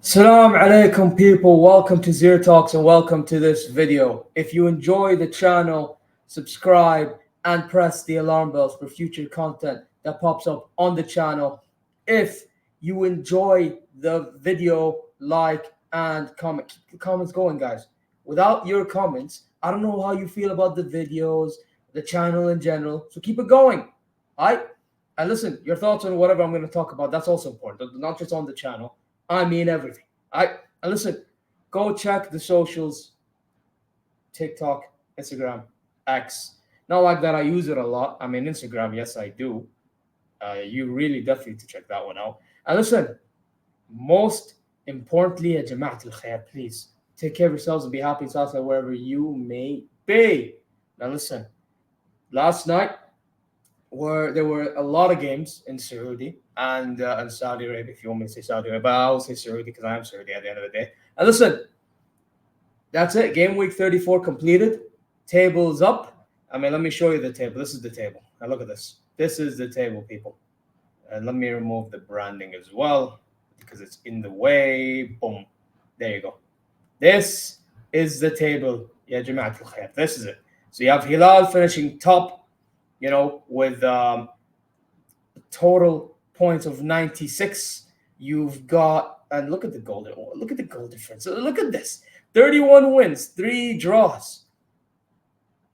Assalamu alaikum people, welcome to ZeerTalks and welcome to this video. If you enjoy the channel, subscribe and press the alarm bells for future content that pops up on the channel. If you enjoy the video, like and comment. Keep the comments going, guys. Without your comments, I don't know how you feel about the videos, the channel in general, so keep it going. Alright? And listen, your thoughts on whatever I'm going to talk about, that's also important, not just on the channel. I mean everything. All right. And listen, go check the socials, TikTok, Instagram, X. Not like that I use it a lot. I mean, Instagram, yes, I do. You really definitely to check that one out. And listen, most importantly, ya Jama'at al-Khair, please take care of yourselves and be happy inside wherever you may be. Now listen, last night there were a lot of games in Saudi and Saudi Arabia, if you want me to say Saudi Arabia, but I will say Saudi because I am Saudi at the end of the day. And listen, that's it. Game week 34 completed. Table's up. I mean, let me show you the table. This is the table. Now look at this. This is the table, people. And let me remove the branding as well because it's in the way. Boom. There you go. This is the table. Ya Jama'at al-Khair. This is it. So you have Hilal finishing top, with total points of 96. You've got, and look at the goal difference. Look at this: 31 wins, 3 draws,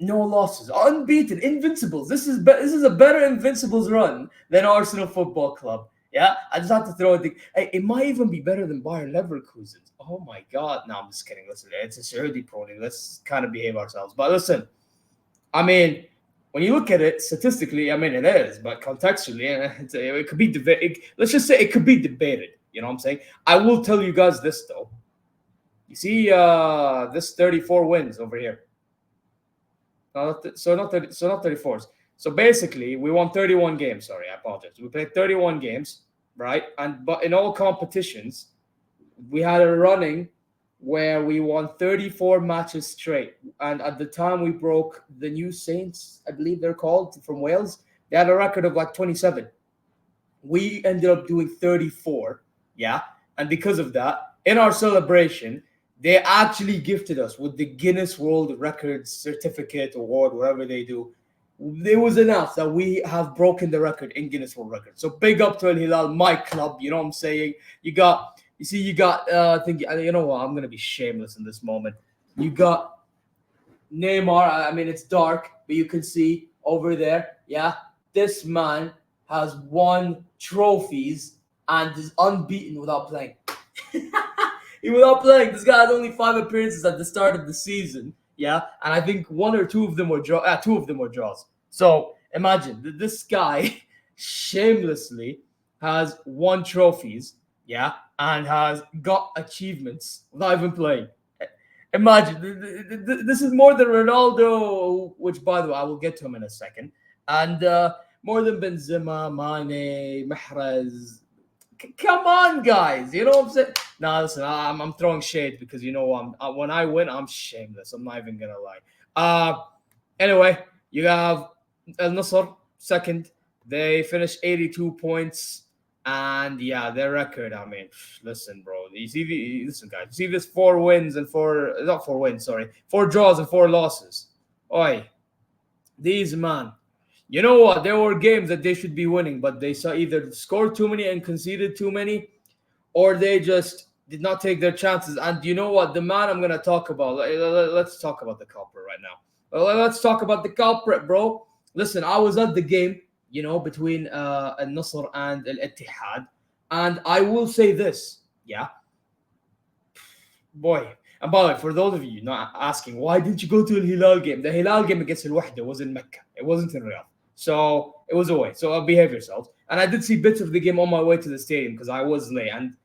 no losses, unbeaten, invincibles. This is a better invincibles run than Arsenal Football Club. Yeah, I just have to throw it. Hey, it might even be better than Bayer Leverkusen. Oh my God! No, I'm just kidding. Listen, it's a Saudi Pro League. Let's kind of behave ourselves. But listen, I mean, when you look at it statistically, I mean, it is, but contextually, it could be debated. Let's just say it could be debated. You know what I'm saying? I will tell you guys this, though. You see this 34 wins over here. Not 34s. So basically, we won 31 games. Sorry, I apologize. We played 31 games, right? But in all competitions, we had a running where we won 34 matches straight. And at the time we broke the New Saints, I believe they're called, from Wales. They had a record of like 27. We ended up doing 34, yeah? And because of that, in our celebration, they actually gifted us with the Guinness World Records certificate award, whatever they do. It was announced that we have broken the record in Guinness World Records. So big up to Al Hilal, my club, you know what I'm saying? You got, you know what? I'm going to be shameless in this moment. You got Neymar. I mean, it's dark, but you can see over there. Yeah. This man has won trophies and is unbeaten without playing. Without playing. This guy had only 5 appearances at the start of the season. Yeah. And I think 1 or 2 of them were two of them were draws. So imagine this guy shamelessly has won trophies. Yeah, and has got achievements without even playing. Imagine, this is more than Ronaldo, which, by the way, I will get to him in a second, and more than Benzema, Mane, Mahrez. Come on, guys, you know what I'm saying? Nah, listen, I'm throwing shade because when I win, I'm shameless. I'm not even gonna lie. Anyway, you have Al Nassr second. They finished 82 points. And yeah, their record, I mean, listen, bro. Listen, guys. You see this 4 draws and 4 losses. Oi, these man. You know what? There were games that they should be winning, but they saw either scored too many and conceded too many, or they just did not take their chances. And you know what? The man I'm gonna talk about. Let's talk about the culprit right now. Let's talk about the culprit, bro. Listen, I was at the game, between Al Nasr and Al Ittihad. And I will say this, yeah, boy. And by the way, for those of you not asking, why didn't you go to Al Hilal game? The Hilal game against Al Wahda was in Mecca. It wasn't in Riyadh. So it was away. So behave yourselves. And I did see bits of the game on my way to the stadium because I was late. And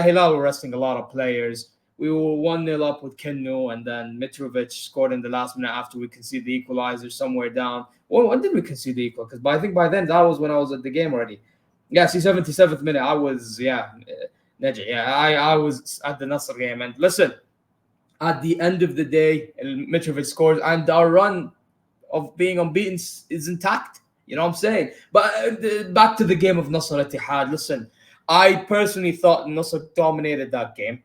Hilal were resting a lot of players. We were 1-0 up with Kenno, and then Mitrovic scored in the last minute after we conceded the equalizer somewhere down. Well, when did we concede the equal? Because I think by then that was when I was at the game already. Yeah, see, 77th minute. I was, Neji. Yeah, I was at the Nasr game. And listen, at the end of the day, Mitrovic scores, and our run of being unbeaten is intact. You know what I'm saying? But back to the game of Nasr Ittihad. Listen, I personally thought Nasser dominated that game.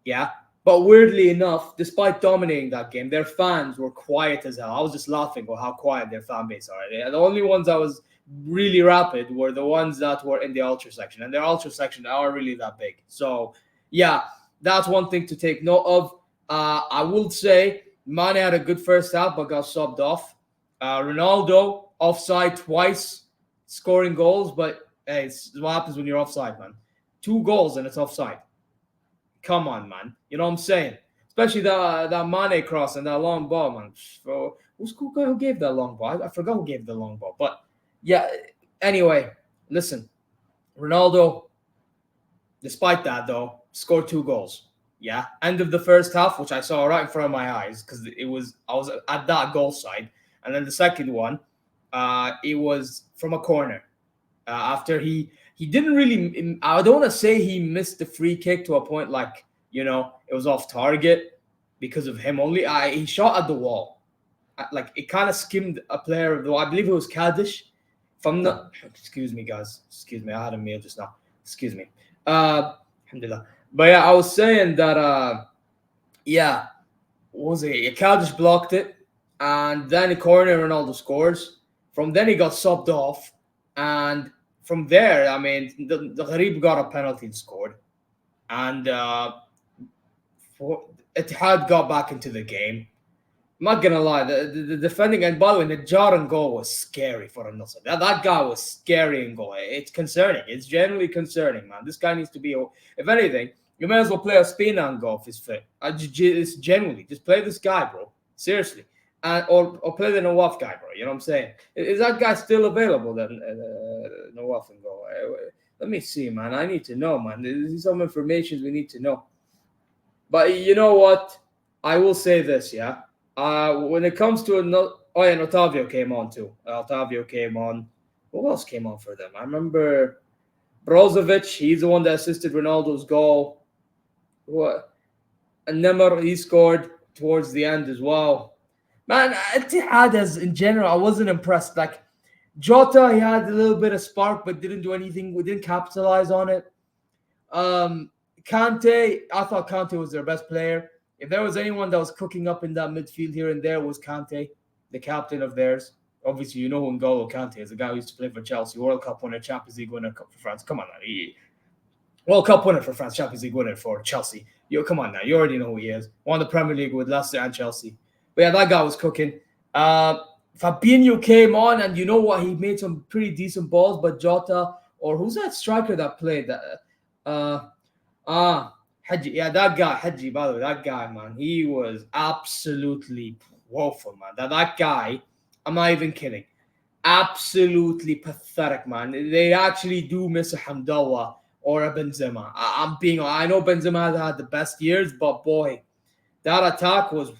Yeah. But weirdly enough, despite dominating that game, their fans were quiet as hell. I was just laughing at how quiet their fan base are. The only ones that was really rapid were the ones that were in the ultra section, and their ultra section aren't really that big. So yeah, that's one thing to take note of. I will say Mane had a good first half, but got subbed off. Ronaldo offside twice, scoring goals, but hey, it's what happens when you're offside, man. Two goals and it's offside. Come on, man. You know what I'm saying? Especially that Mane cross and that long ball, man. Who's the guy who gave that long ball? I forgot who gave the long ball. But yeah, anyway, listen. Ronaldo, despite that though, scored two goals. Yeah. End of the first half, which I saw right in front of my eyes because I was at that goal side. And then the second one, it was from a corner. After he didn't really, I don't want to say he missed the free kick to a point like, it was off target because of him only. He shot at the wall. Like it kind of skimmed a player of the wall. I believe it was Kaddish. If I'm not, excuse me, guys. Excuse me. I had a meal just now. Excuse me. Alhamdulillah. But yeah, I was saying that, yeah, what was it? Kaddish blocked it. And then the corner, Ronaldo scores. From then he got subbed off. And from there, I mean, the Gharib got a penalty and scored. And Etihad got back into the game. I'm not going to lie, the defending, and by the way, the Jaran goal was scary for Al-Nassr. That guy was scary in goal. It's concerning. It's generally concerning, man. This guy needs to be, if anything, you may as well play a spin and go if he's fit. It's genuinely, just play this guy, bro. Seriously. Or play the Nawaf guy, bro. You know what I'm saying? Is that guy still available then? Nawaf and go. Let me see, man. I need to know, man. There's some information we need to know. But you know what? I will say this, yeah. When it comes to and Otavio came on too. Otavio came on. Who else came on for them? I remember Brozovic. He's the one that assisted Ronaldo's goal. What? And Neymar, he scored towards the end as well. Man, Etihad as in general, I wasn't impressed. Like Jota, he had a little bit of spark, but didn't do anything. We didn't capitalize on it. Kante, I thought Kante was their best player. If there was anyone that was cooking up in that midfield here and there, was Kante, the captain of theirs. Obviously, you know who N'Golo Kante is, the guy who used to play for Chelsea, World Cup winner, Champions League winner for France. Come on now. World Cup winner for France, Champions League winner for Chelsea. Come on now. You already know who he is. Won the Premier League with Leicester and Chelsea. But yeah, that guy was cooking. Fabinho came on, and you know what? He made some pretty decent balls, but Jota, or who's that striker that played that? Haji, yeah, that guy, Haji, by the way, that guy, man, he was absolutely woeful, man. That guy, I'm not even kidding, absolutely pathetic, man. They actually do miss a Hamdallah or a Benzema. I know Benzema has had the best years, but boy, that attack was,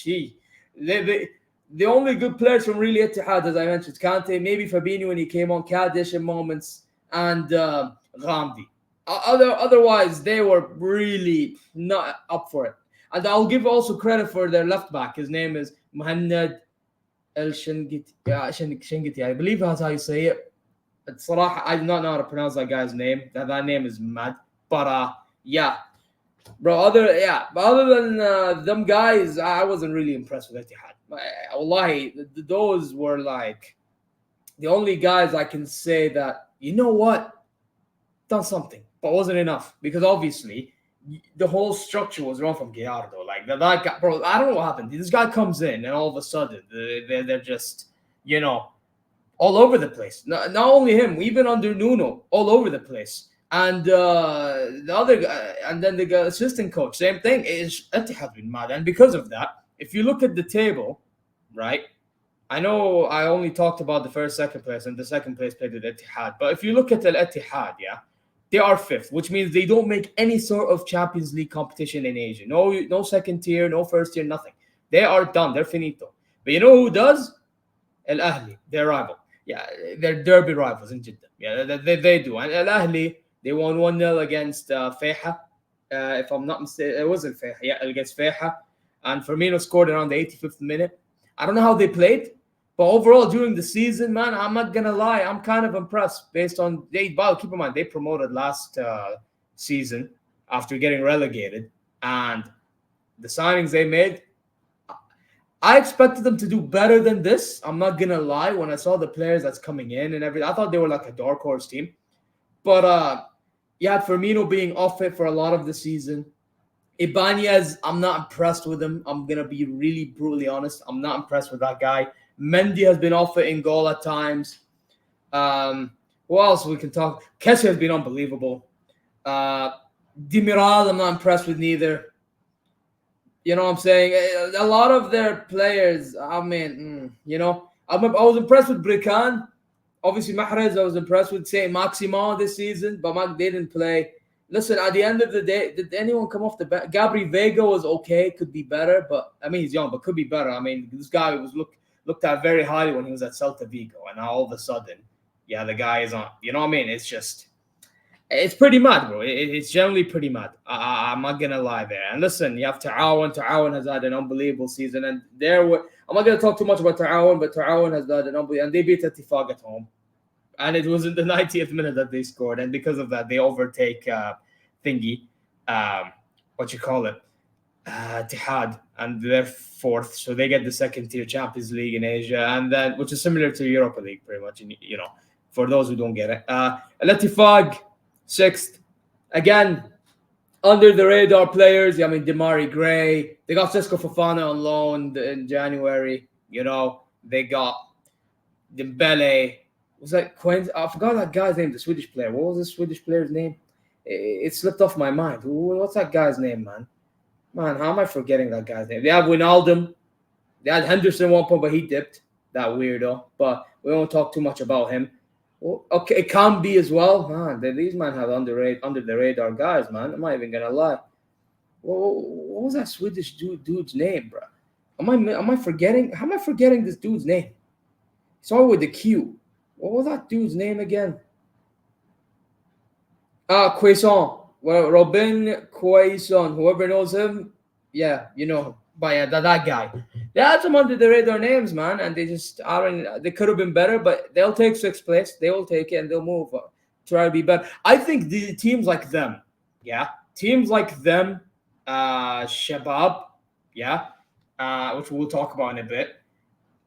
the only good players from really Etihad, as I mentioned, Kante, maybe Fabinho when he came on, Kaddish in moments, and Ghamdi. Otherwise, they were really not up for it. And I'll give also credit for their left back. His name is Muhammad El Shingiti. I believe that's how you say it. It's I do not know how to pronounce that guy's name. That name is mad. But yeah, bro. Other than them guys, I wasn't really impressed with Etihad. Wallahi, those were like the only guys I can say that, you know what, done something, but wasn't enough, because obviously the whole structure was wrong from Gallardo. Like that guy, bro. I don't know what happened. This guy comes in, and all of a sudden they're just, all over the place. Not only him, even under Nuno, all over the place. And the other guy, and then the assistant coach, same thing. Is Etihad been mad, and because of that, if you look at the table, right? I know I only talked about the first, second place, and the second place played at Etihad. But if you look at Al Etihad, yeah, they are fifth, which means they don't make any sort of Champions League competition in Asia. No second tier, no first tier, nothing. They are done. They're finito. But you know who does? Al Ahli, their rival. Yeah, they're derby rivals in Jeddah. Yeah, they do. And Al Ahli, they won 1-0 against Feiha. If I'm not mistaken, it wasn't Feiha. Yeah, against Feiha. And Firmino scored around the 85th minute. I don't know how they played, But overall, during the season, man, I'm not gonna lie, I'm kind of impressed based on But keep in mind, they promoted last season after getting relegated, and the signings they made, I expected them to do better than this. I'm not gonna lie. When I saw the players that's coming in and everything, I thought they were like a dark horse team. But you had Firmino being off it for a lot of the season. Ibanez, I'm not impressed with him. I'm gonna be really brutally honest. I'm not impressed with that guy. Mendy has been off it in goal at times. Who else we can talk? Kessie has been unbelievable. Demiral, I'm not impressed with neither. You know what I'm saying? A lot of their players, I mean, I was impressed with Brican. Obviously, Mahrez, I was impressed with Saint Maximin this season, but they didn't play. Listen, at the end of the day, did anyone come off the bench? Gabri Vega was okay, could be better, but I mean, he's young, but could be better. I mean, this guy was looked at very highly when he was at Celta Vigo, and now all of a sudden, yeah, the guy is on. You know what I mean? It's pretty mad, bro. It's generally pretty mad. I'm not gonna lie there. And listen, you have Ta'awan. Ta'awan has had an unbelievable season, and I'm not gonna talk too much about Ta'awan, but Ta'awan has had an unbelievable, and they beat Etifaq at home, and it was in the 90th minute that they scored, and because of that, they overtake thingy, what you call it, Tihad, and they're fourth, so they get the second tier Champions League in Asia, and then which is similar to Europa League, pretty much. For those who don't get it, Etifaq sixth, again, under the radar players. I mean, Damari Gray. They got Cisco Fofana on loan in January. They got Dembele. Was that Quinn? I forgot that guy's name, the Swedish player. What was the Swedish player's name? It slipped off my mind. What's that guy's name, man? Man, how am I forgetting that guy's name? They have Wijnaldum. They had Henderson at one point, but he dipped. That weirdo. But we won't talk too much about him. Okay, it can be as well. Man, these men have under the radar guys, man. I'm not even gonna lie. What was that Swedish dude's name, bro? Am I forgetting? How am I forgetting this dude's name? Started with the Q. What was that dude's name again? Quaison. Well, Robin Quaison. Whoever knows him, yeah, But yeah, that guy. They had some under the radar names, man, and they just aren't. They could have been better, but they'll take sixth place. They will take it and they'll move. Try to be better. I think the teams like them, Shabab, which we'll talk about in a bit.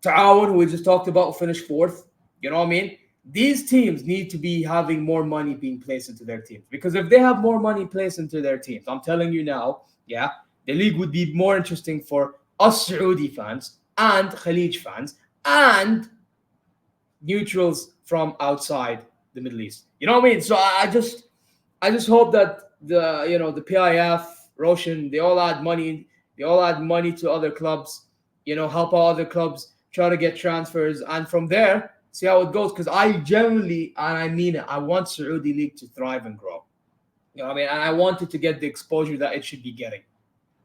Ta'awan, who we just talked about, finished fourth. You know what I mean? These teams need to be having more money being placed into their teams, because if they have more money placed into their teams, I'm telling you now, the league would be more interesting for us Saudi fans and Khalij fans and neutrals from outside the Middle East. You know what I mean? So I just hope that the PIF, Roshan, they all add money. They all add money to other clubs. Help out other clubs, try to get transfers, and from there see how it goes. Because I generally, and I mean it, I want Saudi league to thrive and grow. You know what I mean? And I want it to get the exposure that it should be getting,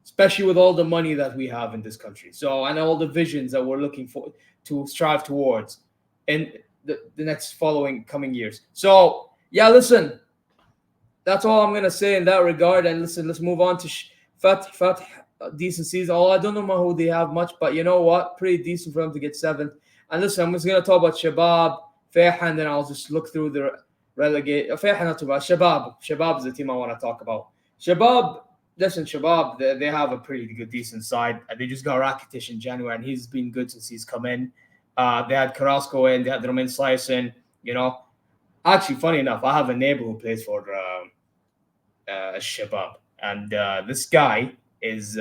especially with all the money that we have in this country. So, and all the visions that we're looking for to strive towards in the next coming years. So, listen, that's all I'm going to say in that regard. And listen, let's move on to Fatih, decent season. I don't know who they have much, but you know what? Pretty decent for them to get seventh. And listen, I'm just going to talk about Shabab, Fayhan, then I'll just look through the relegate. Fayhan, not too bad. Shabab is the team I want to talk about. Shabab, they have a pretty good, decent side. They just got Rakitic in January, and he's been good since he's come in. They had Carrasco in, they had Romain Slice in, Actually, funny enough, I have a neighbor who plays for Shabab. And this guy is,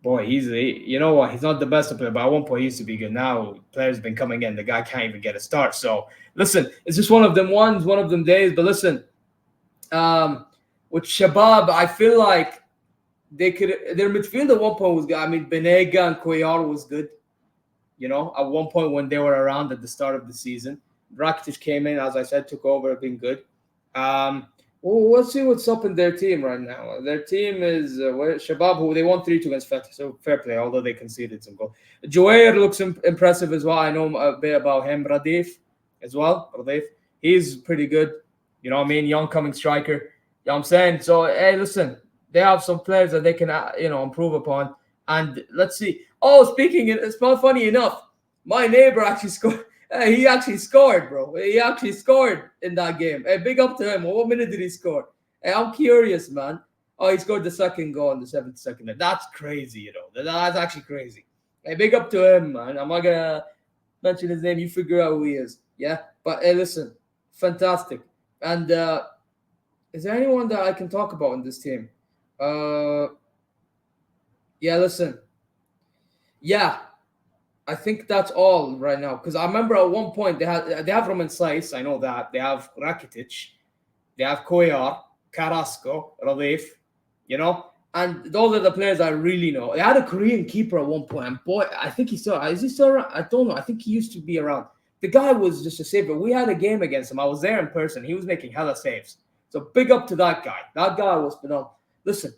you know what? He's not the best player, but at one point he used to be good. Now players have been coming in. The guy can't even get a start. So, listen, it's just one of them days. But listen, with Shabab, I feel like their midfield at one point was good. I mean, Benega and Cuellar was good. At one point when they were around at the start of the season. Rakitic came in, as I said, took over, been good. Let's see what's up in their team right now. Their team is Shabab, who they won 3-2 against Fatih, so fair play, although they conceded some goal. Joair looks impressive as well. I know a bit about him. Radif as well. He's pretty good. You know what I mean? Young coming striker. You know what I'm saying? So, hey, listen, they have some players that they can, improve upon. And let's see. Oh, it's not funny enough. My neighbor actually scored. He actually scored, bro. He actually scored in that game. Hey, big up to him. What minute did he score? Hey, I'm curious, man. Oh, he scored the second goal in the 72nd. That's crazy, you know. That's actually crazy. Hey, big up to him, man. I'm not gonna mention his name. You figure out who he is. Yeah. But hey, listen, fantastic. And is there anyone that I can talk about in this team? Uh, yeah. Listen. Yeah, I think that's all right now. Because I remember at one point they have Roman Saiz. I know that they have Rakitic, they have Koyar, Carrasco, Radif. You know, and those are the players I really know. They had a Korean keeper at one point, and boy, I think he's still is he still around? I don't know. I think he used to be around. The guy was just a saver. We had a game against him. I was there in person. He was making hella saves. So big up to that guy. That guy was phenomenal. Listen,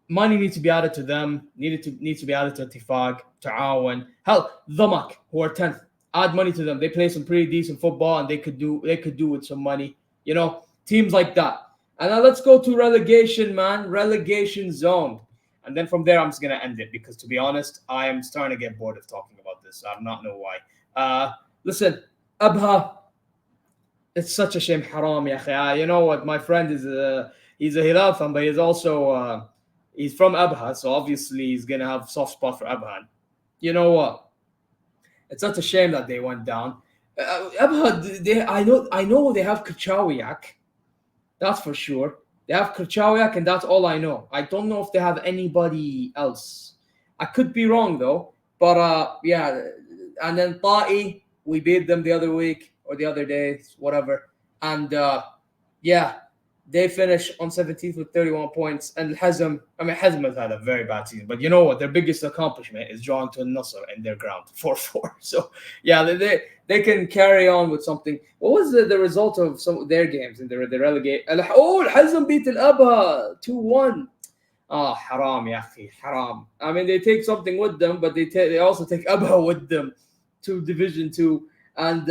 money needs to be added to them. Needs to be added to Tifag, Ta'awan. Hell, Dhamak, who are 10th. Add money to them. They play some pretty decent football, and they could do with some money. You know, teams like that. And now let's go to relegation, man. Relegation zone. And then from there, I'm just gonna end it because, to be honest, I am starting to get bored of talking about this. I do not know why. Listen, Abha, it's such a shame. Haram, ya akhi. You know what? My friend he's a Hilal fan, but he's also he's from Abha, so obviously he's gonna have soft spot for Abha. You know what? It's such a shame that they went down. Abha, I know they have Kachawiak. That's for sure. They have Kerchawiak, and that's all I know. I don't know if they have anybody else. I could be wrong though. But yeah. And then Ta'i, we beat them the other week or the other day, whatever. And yeah, they finish on 17th with 31 points. And Hazm, Hazm has had a very bad season. But you know what? Their biggest accomplishment is drawing to Nasser in their ground, 4-4. So yeah, they can carry on with something. What was the result of some of their games in the relegate? Oh, Hazm beat Al Abha 2-1. Ah, haram, ya akhi, haram. I mean, they take something with them, but they also take Abha with them to Division 2. And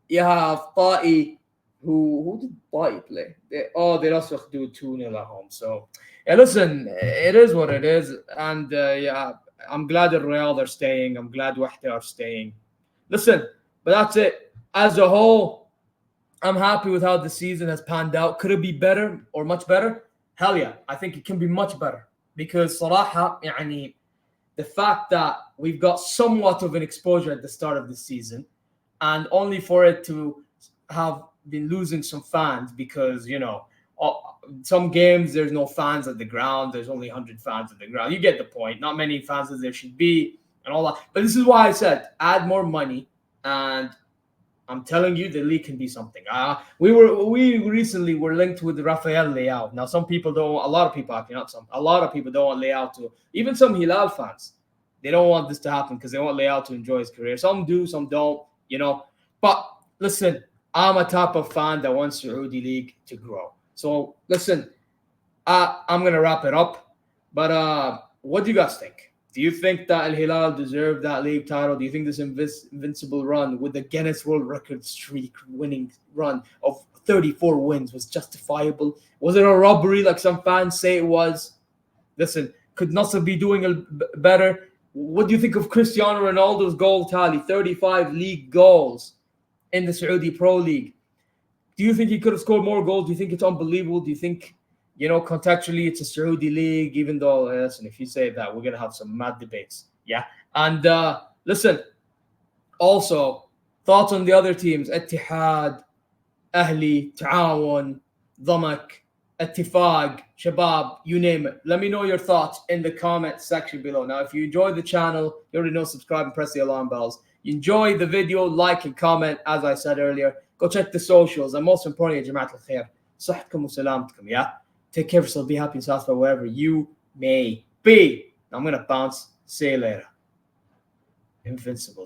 you have Ta'i. Who did Ta'i play? They also do 2-0 at home. So, yeah, listen, it is what it is. And yeah, I'm glad that Real are staying. I'm glad Wahda are staying. Listen, but that's it. As a whole, I'm happy with how the season has panned out. Could it be better or much better? Hell yeah. I think it can be much better. Because صراحة, يعني, the fact that we've got somewhat of an exposure at the start of the season, and only for it to have been losing some fans because, you know, some games there's no fans at the ground. There's only 100 fans at the ground. You get the point. Not many fans as there should be and all that. But this is why I said add more money, and I'm telling you, the league can be something. We recently were linked with Rafael Leao. Now, some people don't. A lot of people, actually, not some. A lot of people don't want Leao to. Even some Hilal fans, they don't want this to happen because they want Leao to enjoy his career. Some do, some don't. You know. But listen, I'm a type of fan that wants Saudi League to grow. So listen, I'm gonna wrap it up. But what do you guys think? Do you think that Al Hilal deserved that league title? Do you think this invincible run with the Guinness World Record streak winning run of 34 wins was justifiable? Was it a robbery like some fans say it was? Listen, could Nasser be doing better? What do you think of Cristiano Ronaldo's goal tally? 35 league goals in the Saudi Pro League. Do you think he could have scored more goals? Do you think it's unbelievable? Do you think, you know, contextually it's a Saudi league, even though, listen, if you say that, we're going to have some mad debates. Yeah. And listen, also, thoughts on the other teams, Etihad, Ahli, Ta'awan, Dhamak, Attifaq, Shabab, you name it. Let me know your thoughts in the comment section below. Now, if you enjoyed the channel, you already know, subscribe and press the alarm bells. You enjoy the video, like and comment, as I said earlier. Go check the socials. And most importantly, Jama'at al-Khair, صحتكم وسلامتكم, yeah? Take care of yourself, be happy and satisfied wherever you may be. Now I'm going to bounce. See you later. Invincible.